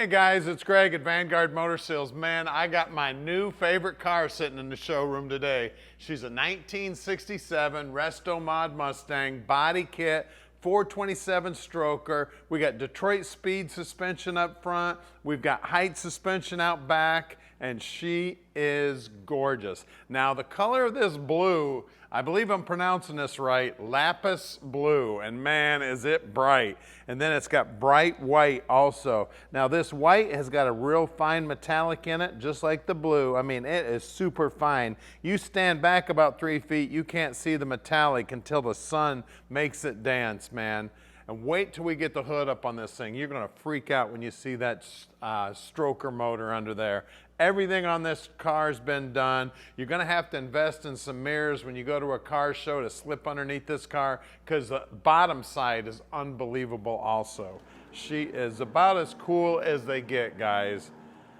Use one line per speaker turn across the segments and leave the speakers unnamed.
guys, it's Greg at Vanguard Motor Sales. Man, I got my new favorite car sitting in the showroom today. She's a 1967 Restomod Mustang body kit, 427 stroker. We got Detroit speed suspension up front. We've got height suspension out back, and she is gorgeous. Now the color of this blue, I believe I'm pronouncing this right, lapis blue, and man is it bright. And then it's got bright white also. Now this white has got a real fine metallic in it, just like the blue. I mean, it is super fine. You stand back about 3 feet, you can't see the metallic until the sun makes it dance, man. And wait till we get the hood up on this thing. You're gonna freak out when you see that stroker motor under there. Everything on this car's been done. You're gonna have to invest in some mirrors when you go to a car show to slip underneath this car, because the bottom side is unbelievable also. She is about as cool as they get, guys.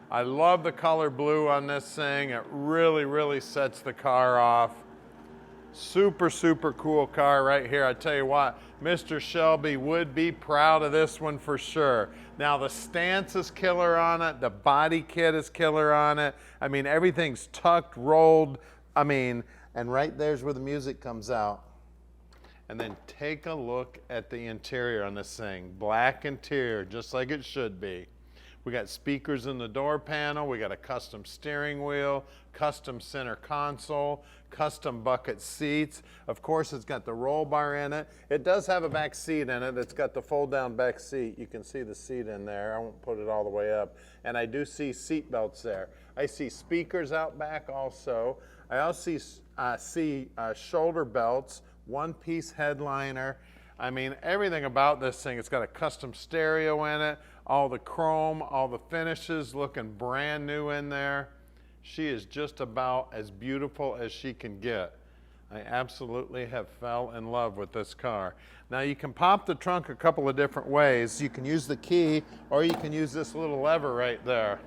I love the color blue on this thing. It really, really sets the car off. Super, super cool car right here. I tell you what, Mr. Shelby would be proud of this one for sure. Now the stance is killer on it. The body kit is killer on it. I mean, everything's tucked, rolled. I mean, and right there's where the music comes out. And then take a look at the interior on this thing. Black interior, just like it should be. We got speakers in the door panel. We got a custom steering wheel, custom center console, custom bucket seats. Of course, it's got the roll bar in it. It does have a back seat in it. It's got the fold down back seat. You can see the seat in there. I won't put it all the way up. And I do see seat belts there. I see speakers out back also. I also see shoulder belts, one-piece headliner. I mean, everything about this thing. It's got a custom stereo in it, all the chrome, all the finishes looking brand new in there. She is just about as beautiful as she can get. I absolutely have fell in love with this car. Now you can pop the trunk a couple of different ways. You can use the key, or you can use this little lever right there,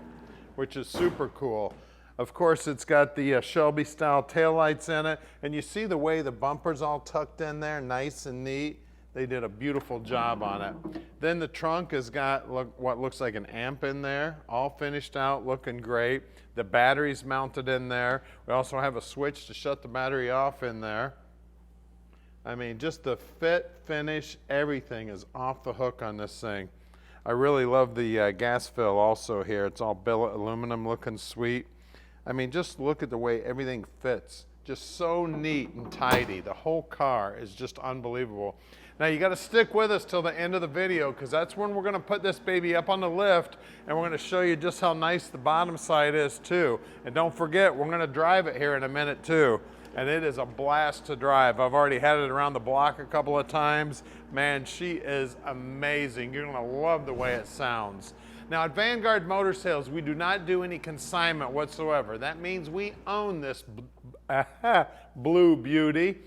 which is super cool. Of course, it's got the Shelby style taillights in it, and you see the way the bumper's all tucked in there, nice and neat. They did a beautiful job on it. Then the trunk has got what looks like an amp in there, all finished out, looking great. The battery's mounted in there. We also have a switch to shut the battery off in there. I mean, just the fit, finish, everything is off the hook on this thing. I really love the gas fill also here. It's all billet aluminum, looking sweet. I mean, just look at the way everything fits. Just so neat and tidy. The whole car is just unbelievable. Now you got to stick with us till the end of the video, because that's when we're going to put this baby up on the lift, and we're going to show you just how nice the bottom side is too. And don't forget, we're going to drive it here in a minute too, and it is a blast to drive. I've already had it around the block a couple of times. Man, she is amazing. You're going to love the way it sounds. Now at Vanguard Motor Sales, we do not do any consignment whatsoever. That means we own this blue beauty.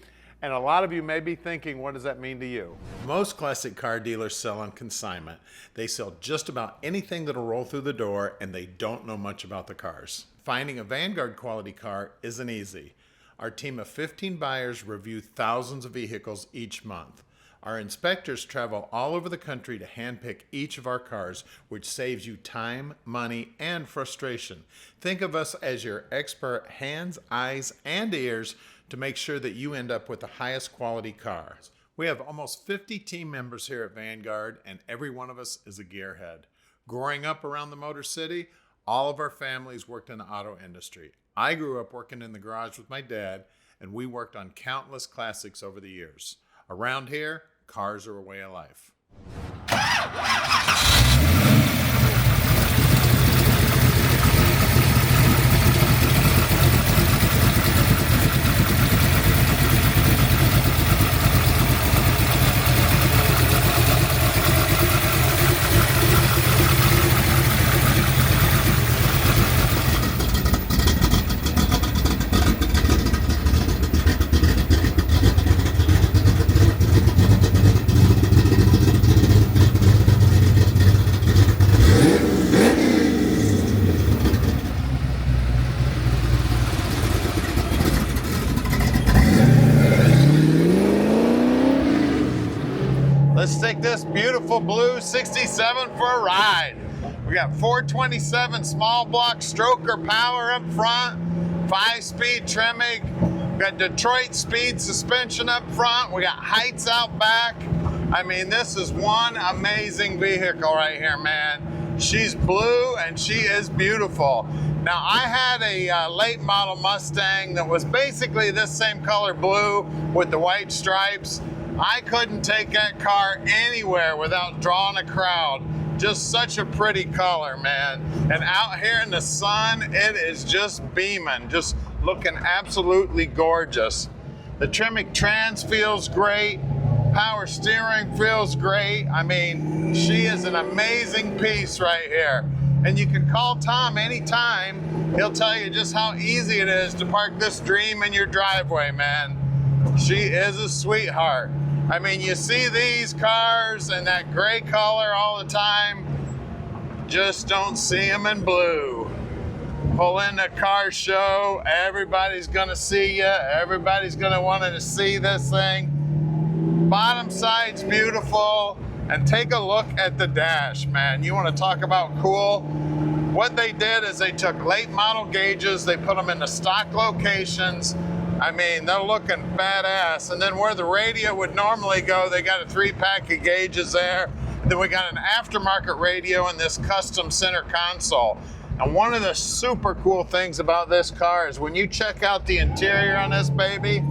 And a lot of you may be thinking, what does that mean to you? Most classic car dealers sell on consignment. They sell just about anything that'll roll through the door, and they don't know much about the cars. Finding a Vanguard quality car isn't easy. Our team of 15 buyers review thousands of vehicles each month. Our inspectors travel all over the country to handpick each of our cars, which saves you time, money, and frustration. Think of us as your expert hands, eyes, and ears to make sure that you end up with the highest quality car. We have almost 50 team members here at Vanguard, and every one of us is a gearhead. Growing up around the Motor City, all of our families worked in the auto industry. I grew up working in the garage with my dad, and we worked on countless classics over the years. Around here, cars are a way of life. Let's take this beautiful blue 67 for a ride. We We got 427 small block stroker power up front, 5-speed trimming. We got Detroit speed suspension up front. We got heights out back. I mean, this is one amazing vehicle right here, man. She's blue and she is beautiful. Now, I had a late model Mustang that was basically this same color blue with the white stripes. I couldn't take that car anywhere without drawing a crowd. Just such a pretty color, man. And out here in the sun, it is just beaming, just looking absolutely gorgeous. The Tremec Trans feels great. Power steering feels great. I mean, she is an amazing piece right here. And you can call Tom anytime. He'll tell you just how easy it is to park this dream in your driveway, man. She is a sweetheart. I mean, you see these cars in that gray color all the time. Just don't see them in blue. Pull in the car show, everybody's gonna see you. Everybody's gonna want to see this thing. Bottom side's beautiful. And take a look at the dash, man. You want to talk about cool? What they did is they took late model gauges, they put them in the stock locations. I mean, they're looking badass. And then where the radio would normally go, they got a 3-pack of gauges there. And then we got an aftermarket radio in this custom center console. And one of the super cool things about this car is when you check out the interior on this baby,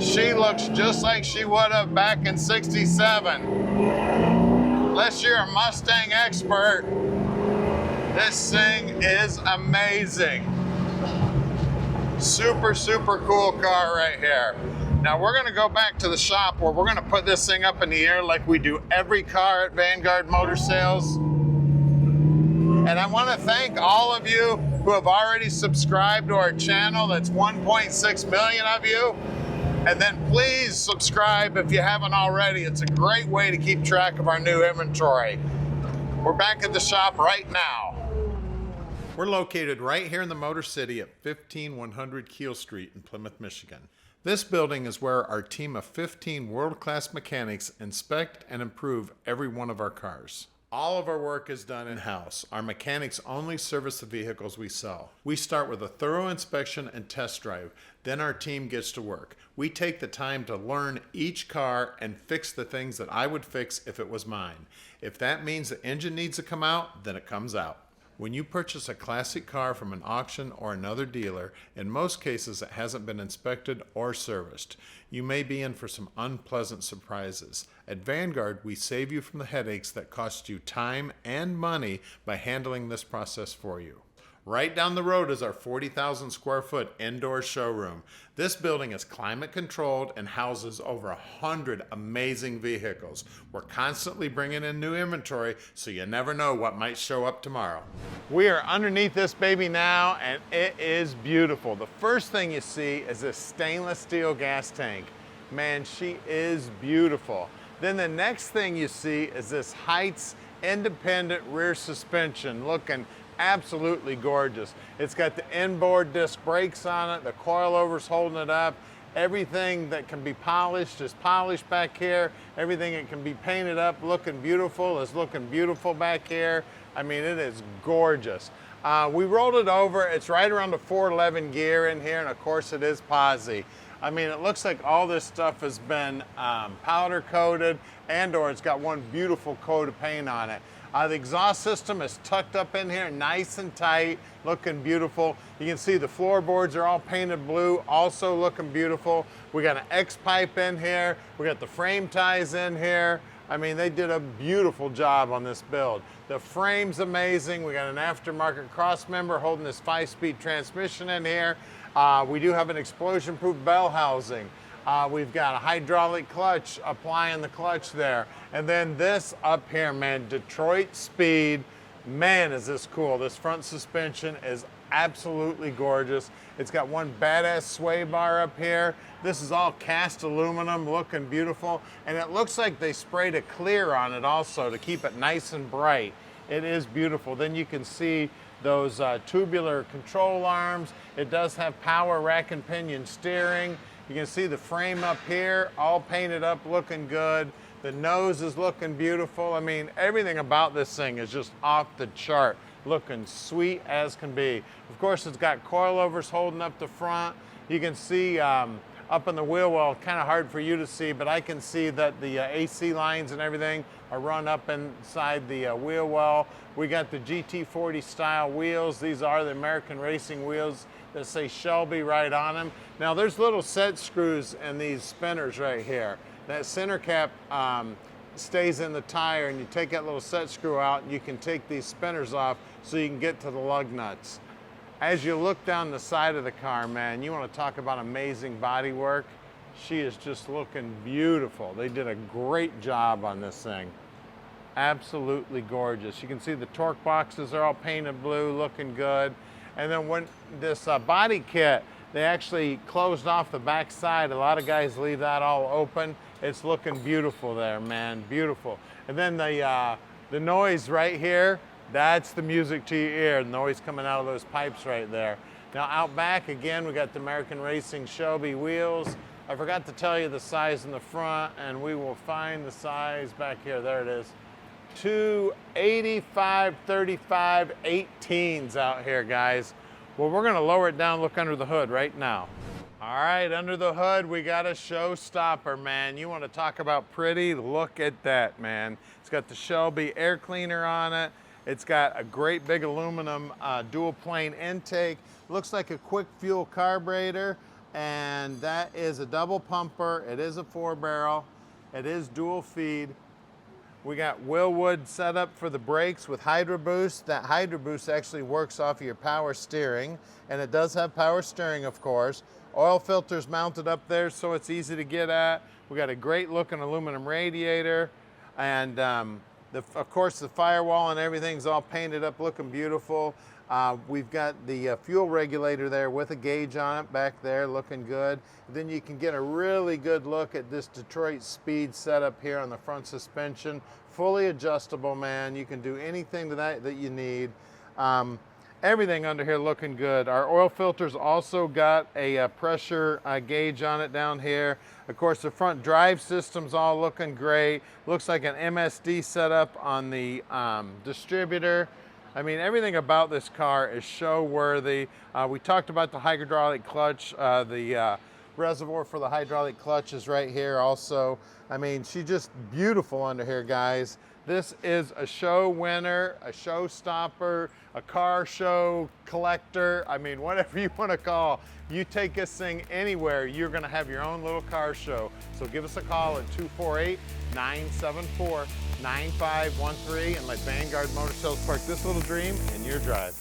she looks just like she would have back in '67. Unless you're a Mustang expert, this thing is amazing. Super, super cool car right here. Now we're gonna go back to the shop where we're gonna put this thing up in the air like we do every car at Vanguard Motor Sales. And I wanna thank all of you who have already subscribed to our channel. That's 1.6 million of you. And then please subscribe if you haven't already. It's a great way to keep track of our new inventory. We're back at the shop right now. We're located right here in the Motor City at 15100 Keel Street in Plymouth, Michigan. This building is where our team of 15 world-class mechanics inspect and improve every one of our cars. All of our work is done in-house. Our mechanics only service the vehicles we sell. We start with a thorough inspection and test drive. Then our team gets to work. We take the time to learn each car and fix the things that I would fix if it was mine. If that means the engine needs to come out, then it comes out. When you purchase a classic car from an auction or another dealer, in most cases it hasn't been inspected or serviced. You may be in for some unpleasant surprises. At Vanguard, we save you from the headaches that cost you time and money by handling this process for you. Right down the road is our 40,000 square foot indoor showroom. This building is climate controlled and houses over 100 amazing vehicles. We're constantly bringing in new inventory, so you never know what might show up tomorrow. We are underneath this baby now, and it is beautiful. The first thing you see is this stainless steel gas tank. Man, she is beautiful. Then the next thing you see is this Heights independent rear suspension, looking absolutely gorgeous. It's got the inboard disc brakes on it, the coilover's holding it up. Everything that can be polished is polished back here. Everything that can be painted up looking beautiful is looking beautiful back here. I mean, it is gorgeous. We rolled it over. It's right around the 411 gear in here, and of course it is posi. I mean, it looks like all this stuff has been powder coated, and/or it's got one beautiful coat of paint on it. The exhaust system is tucked up in here, nice and tight, looking beautiful. You can see the floorboards are all painted blue, also looking beautiful. We got an X-pipe in here. We got the frame ties in here. I mean, they did a beautiful job on this build. The frame's amazing. We got an aftermarket cross member holding this 5-speed transmission in here. We do have an explosion-proof bell housing. We've got a hydraulic clutch, applying the clutch there. And then this up here, man, Detroit speed. Man, is this cool. This front suspension is absolutely gorgeous. It's got one badass sway bar up here. This is all cast aluminum, looking beautiful. And it looks like they sprayed a clear on it also to keep it nice and bright. It is beautiful. Then you can see those tubular control arms. It does have power rack and pinion steering. You can see the frame up here, all painted up, looking good. The nose is looking beautiful. I mean, everything about this thing is just off the chart, looking sweet as can be. Of course, it's got coilovers holding up the front. You can see up in the wheel well, kind of hard for you to see, but I can see that the AC lines and everything are run up inside the wheel well. We got the GT40 style wheels. These are the American racing wheels that say Shelby right on them. Now there's little set screws in these spinners right here. That center cap stays in the tire, and you take that little set screw out and you can take these spinners off so you can get to the lug nuts. As you look down the side of the car, man, you want to talk about amazing body work. She is just looking beautiful. They did a great job on this thing. Absolutely gorgeous. You can see the torque boxes are all painted blue, looking good. And then when this body kit, they actually closed off the back side. A lot of guys leave that all open. It's looking beautiful there, man, beautiful. And then the noise right here, that's the music to your ear, the noise coming out of those pipes right there. Now out back, again, we got the American Racing Shelby wheels. I forgot to tell you the size in the front, and we will find the size back here. There it is. 285, 35, 18s out here, guys. Well, we're gonna lower it down, look under the hood right now. All right, under the hood, we got a showstopper, man. You wanna talk about pretty? Look at that, man. It's got the Shelby air cleaner on it. It's got a great big aluminum dual plane intake. Looks like a quick fuel carburetor, and that is a double pumper. It is a 4-barrel. It is dual feed. We got Willwood set up for the brakes with Hydro Boost. That Hydro Boost actually works off of your power steering, and it does have power steering, of course. Oil filters mounted up there, so it's easy to get at. We got a great looking aluminum radiator, and of course the firewall and everything's all painted up, looking beautiful. We've got the fuel regulator there with a gauge on it back there, looking good. Then you can get a really good look at this Detroit Speed setup here on the front suspension. Fully adjustable, man. You can do anything to that you need. Everything under here looking good. Our oil filters also got a pressure gauge on it down here. Of course, the front drive system's all looking great. Looks like an MSD setup on the distributor. I mean, everything about this car is show worthy. We talked about the hydraulic clutch. The reservoir for the hydraulic clutch is right here also. I mean, she's just beautiful under here, guys. This is a show winner, a showstopper, a car show collector. I mean, whatever you want to call. You take this thing anywhere, you're going to have your own little car show. So give us a call at 248-974-9513 and let Vanguard Motor Sales park this little dream in your drive.